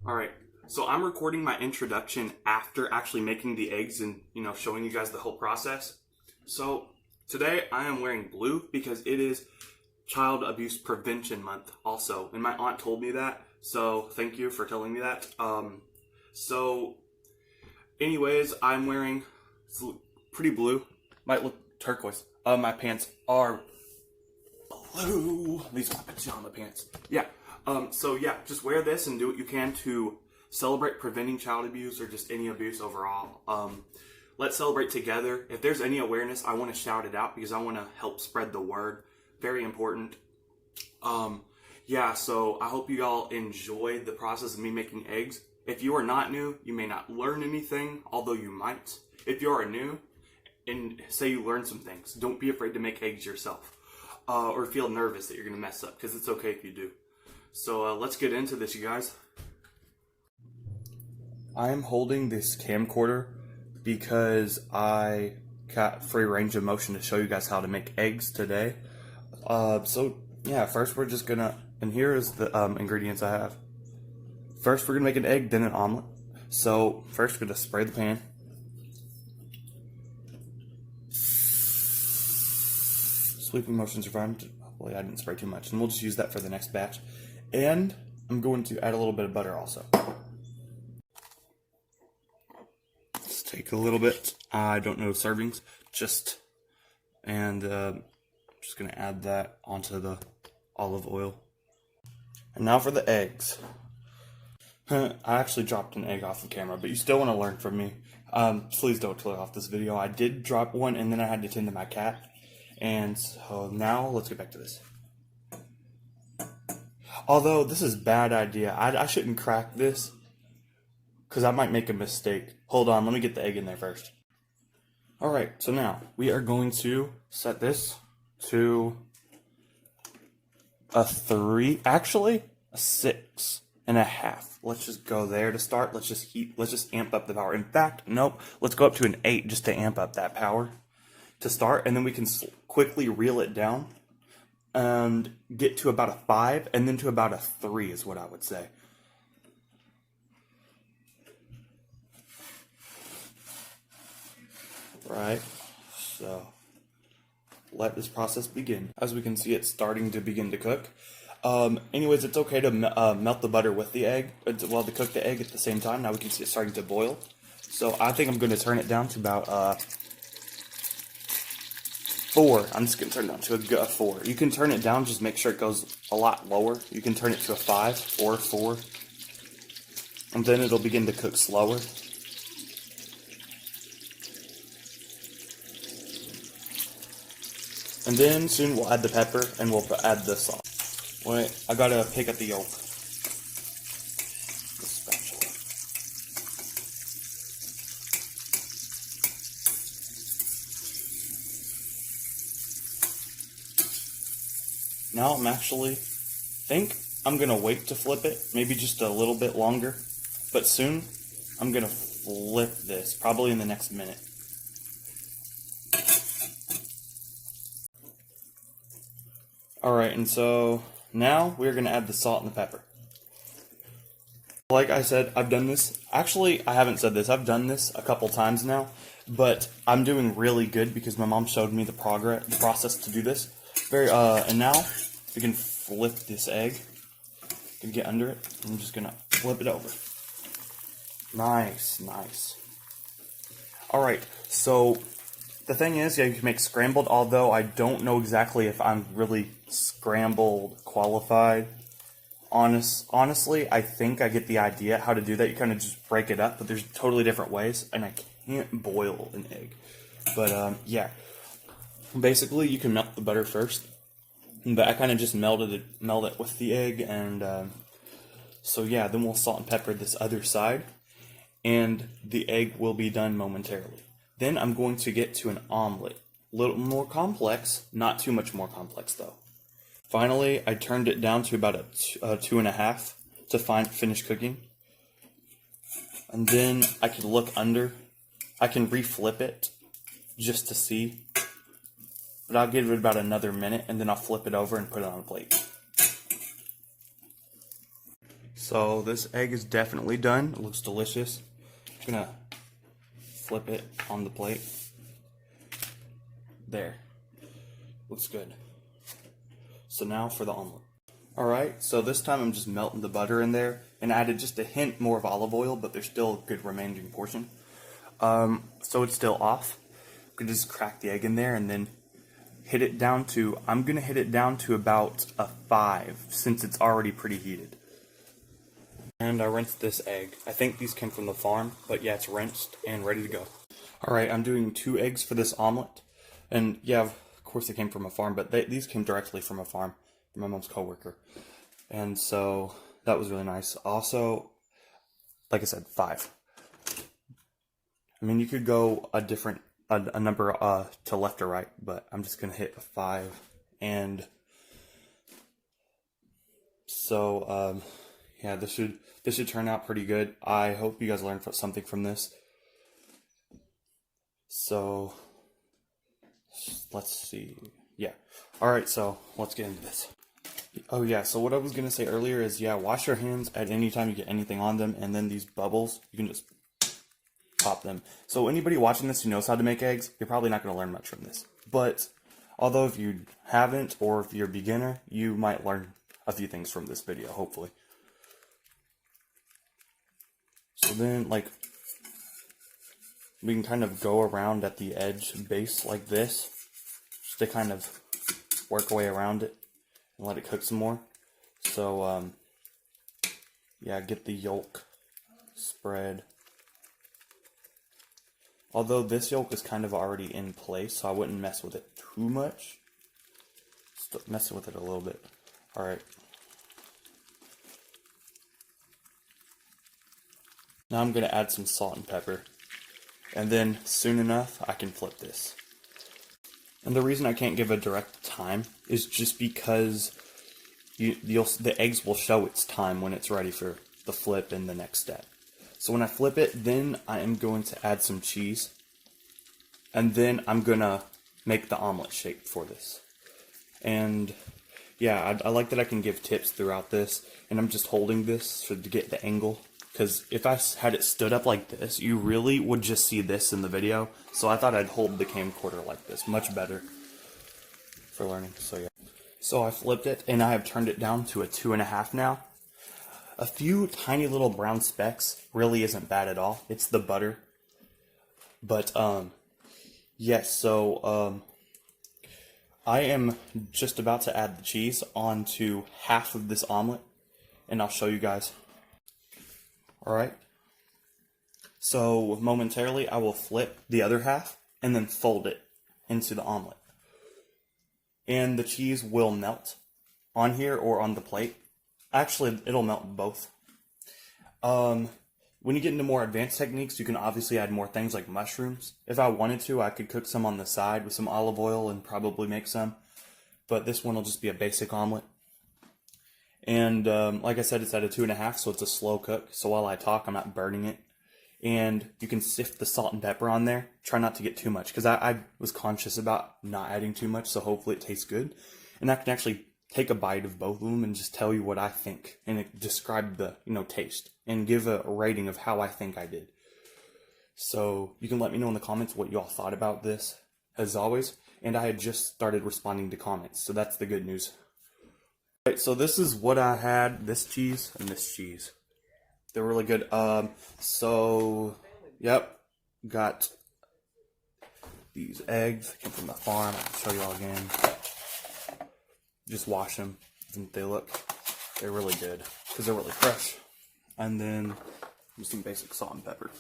Alright, so I'm recording my introduction after actually making the eggs and, showing you guys the whole process. So, today I am wearing blue because it is Child Abuse Prevention Month also. And my aunt told me that, so thank you for telling me that. Anyways, I'm wearing pretty blue. Might look turquoise. My pants are blue. These are my pajama pants. Yeah. Just wear this and do what you can to celebrate preventing child abuse or just any abuse overall. Let's celebrate together. If there's any awareness, I want to shout it out because I want to help spread the word. Very important. So I hope you all enjoyed the process of me making eggs. If you are not new, you may not learn anything, although you might. If you are new and say you learned some things, don't be afraid to make eggs yourself. Or feel nervous that you're going to mess up, because it's okay if you do. So let's get into this, you guys. I am holding this camcorder because I got free range of motion to show you guys how to make eggs today. First we're just gonna, and here is the ingredients I have. First we're gonna make an egg, then an omelet. So first we're gonna spray the pan. Sweeping motions are fine. Hopefully I didn't spray too much, and we'll just use that for the next batch. And I'm going to add a little bit of butter also. Let's take a little bit. I don't know servings. Just going to add that onto the olive oil. And now for the eggs. I actually dropped an egg off the camera, but you still want to learn from me. Please don't click off this video. I did drop one, and then I had to tend to my cat. And so now let's get back to this. Although this is a bad idea. I shouldn't crack this because I might make a mistake. Hold on, let me get the egg in there first. Alright, so now we are going to set this to a 3, actually a 6.5. Let's just go there to start. Let's just amp up the power. In fact, nope, let's go up to an 8 just to amp up that power to start, and then we can quickly reel it down and get to about a 5 and then to about a 3 is what I would say. Right, so let this process begin. As we can see, it's starting to begin to cook. Anyways, it's okay to melt the butter with the egg, to cook the egg at the same time. Now we can see it starting to boil. So I think I'm going to turn it down to about 4. I'm just going to turn it down to a 4. You can turn it down, just make sure it goes a lot lower. You can turn it to a 5 or 4. And then it'll begin to cook slower. And then soon we'll add the pepper and we'll add the salt. Wait, I gotta pick up the yolk. The spatula. Now I'm gonna wait to flip it, maybe just a little bit longer, but soon I'm gonna flip this, probably in the next minute. Alright, and so now we're gonna add the salt and the pepper. Like I said, I've done this. Actually, I haven't said this. I've done this a couple times now, but I'm doing really good because my mom showed me the process to do this. And now we can flip this egg. You can get under it. I'm just gonna flip it over. Nice, nice. Alright, so the thing is, you can make scrambled, although I don't know exactly if I'm really scrambled qualified. Honestly, I think I get the idea how to do that. You kind of just break it up, but there's totally different ways, and I can't boil an egg. But, basically, you can melt the butter first, but I kind of just melt it with the egg, and, then we'll salt and pepper this other side, and the egg will be done momentarily. Then I'm going to get to an omelet. A little more complex, not too much more complex though. Finally, I turned it down to about a 2.5 to finish cooking. And then I can look under. I can reflip it just to see. But I'll give it about another minute and then I'll flip it over and put it on a plate. So this egg is definitely done. It looks delicious. I'm gonna flip it on the plate. There. Looks good. So now for the omelet. Alright, so this time I'm just melting the butter in there and added just a hint more of olive oil, but there's still a good remaining portion. So it's still off. I'm gonna just crack the egg in there and then hit it down to, I'm gonna hit it down to about a 5 since it's already pretty heated. And I rinsed this egg. I think these came from the farm, but yeah, it's rinsed and ready to go. Alright, I'm doing 2 eggs for this omelet. And yeah, of course they came from a farm, but these came directly from a farm, from my mom's coworker. And so that was really nice. Also, like I said, 5. I mean, you could go a number to left or right, but I'm just gonna hit a 5. And so yeah, this should turn out pretty good. I hope you guys learned something from this. So let's see. Yeah. Alright, so let's get into this. Oh yeah, so what I was going to say earlier is, yeah, wash your hands at any time you get anything on them, and then these bubbles, you can just pop them. So anybody watching this who knows how to make eggs, you're probably not going to learn much from this. But although if you haven't, or if you're a beginner, you might learn a few things from this video, hopefully. So then, like, we can kind of go around at the edge base like this, just to kind of work our way around it and let it cook some more. So, yeah, get the yolk spread. Although this yolk is kind of already in place, so I wouldn't mess with it too much. Just mess with it a little bit. Alright. Now I'm going to add some salt and pepper. And then, soon enough, I can flip this. And the reason I can't give a direct time is just because the eggs will show its time when it's ready for the flip and the next step. So when I flip it, then I am going to add some cheese. And then I'm going to make the omelet shape for this. And yeah, I like that I can give tips throughout this. And I'm just holding this to get the angle. Because if I had it stood up like this, you really would just see this in the video. So I thought I'd hold the camcorder like this. Much better for learning. So yeah. So I flipped it, and I have turned it down to a 2.5 now. A few tiny little brown specks really isn't bad at all. It's the butter. But, yes, so, I am just about to add the cheese onto half of this omelet. And I'll show you guys. Alright, so momentarily I will flip the other half and then fold it into the omelet. And the cheese will melt on here or on the plate. Actually, it'll melt both. When you get into more advanced techniques, you can obviously add more things like mushrooms. If I wanted to, I could cook some on the side with some olive oil and probably make some. But this one will just be a basic omelet. And like I said, it's at a 2.5, so it's a slow cook. So while I talk, I'm not burning it. And you can sift the salt and pepper on there. Try not to get too much, because I was conscious about not adding too much, so hopefully it tastes good. And I can actually take a bite of both of them and just tell you what I think, and describe the taste, and give a rating of how I think I did. So you can let me know in the comments what you all thought about this, as always. And I had just started responding to comments, so that's the good news. Right, so this is what I had, this cheese and this cheese. They're really good. So, yep, got these eggs, came from the farm. I'll show you all again. Just wash them, and they're really good, because they're really fresh. And then, just some basic salt and pepper.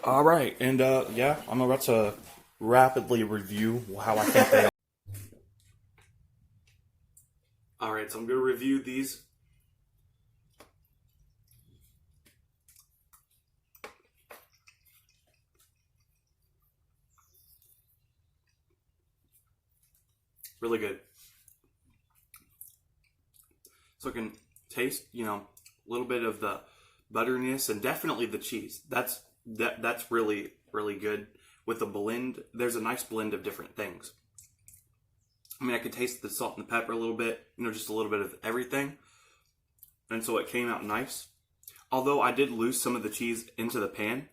Alright, and yeah, I'm about to rapidly review how I think they are. Alright, so I'm going to review these. Really good. So I can taste, a little bit of the butteriness and definitely the cheese. That's really, really good. With the blend, there's a nice blend of different things. I mean, I could taste the salt and the pepper a little bit, just a little bit of everything. and so it came out nice. Although I did lose some of the cheese into the pan,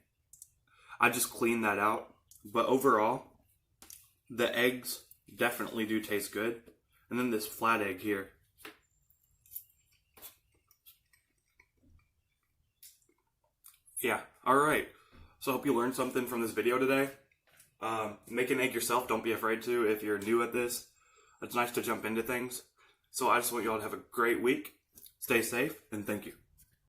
I just cleaned that out. But overall, the eggs definitely do taste good. And then this flat egg here. Yeah, alright. So I hope you learned something from this video today. Make an egg yourself, don't be afraid to if you're new at this. It's nice to jump into things. So I just want you all to have a great week. Stay safe, and thank you.